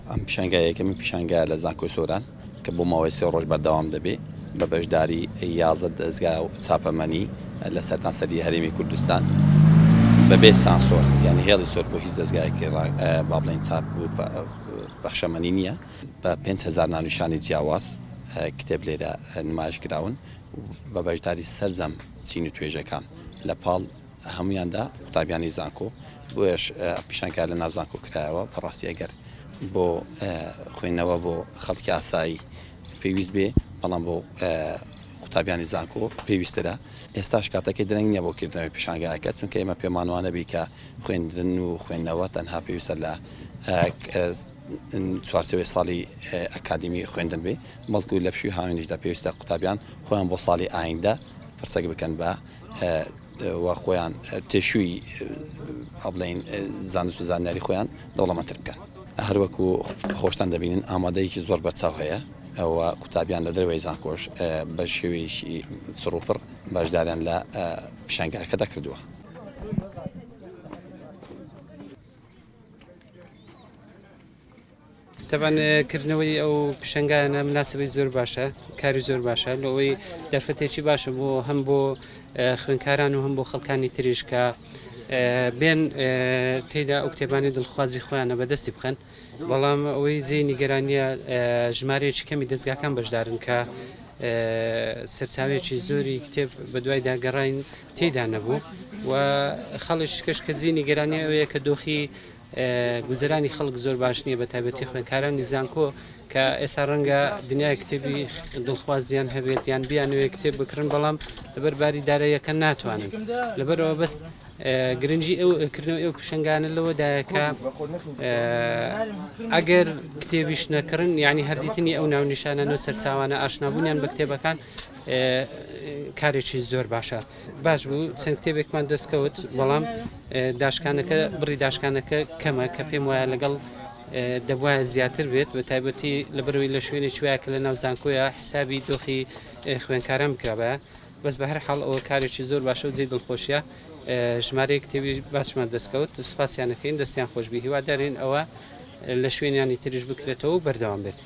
ئەم پیشانگایەکەمی پیشانگای لە زانکۆی سۆران کە بۆ ماوەی 3 ڕۆژ بەردەوام دەبێت بە بەشداری 11 دەستگا و چاپەمەنی لە سەرتاسەری هەرێمی کوردستان بەبێ سانسۆر یعنی هێڵی سۆر بۆ هیچ دەستگایەکی با بڵێن چاپ و بەخشەمەنی نییە بە 5,000 ناونیشانی جیاواز کتێب لێرە نمایشکراون بە بەشداری سەرجەم چین و توێژەکان لە پاڵ هەمویاندا قوتابیانی زانکۆ بۆیش پیشانگای لە ناو زانکۆ کرایەوە بەڕاستی ئەگەر بۆ خوێندنەوە بۆ خەڵکی ئاسایی پێویست بێ بەڵام بۆ قوتابیانی زانکۆ پێویسترە ئێستاش کاتەکەی درەنگ نییە بۆ کردنەوەی پیشانگایەکە چونکە ئێمە پێمانوانە بی کە خوێندن و خوێندنەوە تەنها پێویستە لە چوارچەوەی ساڵی ئەکادمی خوێندن بێ بەڵکو لە پشووی هاوێنیشدا پێویستە قوتابیان خۆیان بۆ ساڵی ئایندە پرسەک بکەن بە و خۆیان تێشووی بڵێن زانست و زانیاری خۆیان دەوڵەمەندتر بکەن هەروەکو خۆشتان دەبینن ئامادەیەکی زۆر بەرچاو هەیە ئەوە قوتابیان لە دەروەی زانکۆش بە شێوەیەکی سڕوپڕ بەشداریان لە پیشانگایەکە دەکردووە. تەبەن کردنەوەی ئەو پیشەنگایانە مناسبەی زۆر باشە کاری زۆر باشە لەوەی دەرفەتێکی باشە بۆ هەم بۆ خوێندکاران و هەم بۆ خەڵکانی تریش کە بێن تێدا ئەو کتێبانی دڵخوازی خۆیانە بەدەستی بخەن بەڵام ئەوەی جێی نیگەرانیە ژمارەیەکی کەمی دەستگاکان بەشدارن کە سەرچاوێکی زۆری کتێب بە دوای داگەڕین تێدا نەبوو و خەڵش کەش کە جێی نیگەرانی ئەوەیە کە دۆخی گوزەرانی خەڵک زۆر باش نییە بە تایبەتی خوێندکارانی زانکۆ کە ئێستا ڕەنگە دنیای کتێبی دڵخوازیان هەبێت یان بیانوێ کتێب بکردن بەڵام لەبەرباری داراییەکە ناتوانن لەبەرەوە بەست گرنگی ئەوکردنەوە ئەو پیشەنگانە لەوەدایە کە ئەگەر کتێبیش نەکردن یعنی هەردیتنی ئەو ناونیشانە سەرچاوانە ئاشنابوونیان بە کتێبەکان کارێکی زۆر باشە باش بوو چەند کتێبێکمان دەستکەوت بەڵام داشکانەکە بڕی داشکانەکە کەمە کە پێم وایە لەگەڵ دەبواە زیاتر بێت بە تایبەتی لەبەرەوەی لە شوێنێکی وایە کە لە ناو زانکۆیە حسابی دۆخی خوێندکاران بکرابە بەس بە هەر حاڵ ئەوە کارێکی زۆر باشە و جێی دڵخۆشیە ژمارەیە کتێبی باشمان دەستکەوت سپاسیانەکەین دەستیان خۆشبی هیوادارین ئەوە لە شوێنیانی تریش بکرێتەوە و بەردەوام بێت.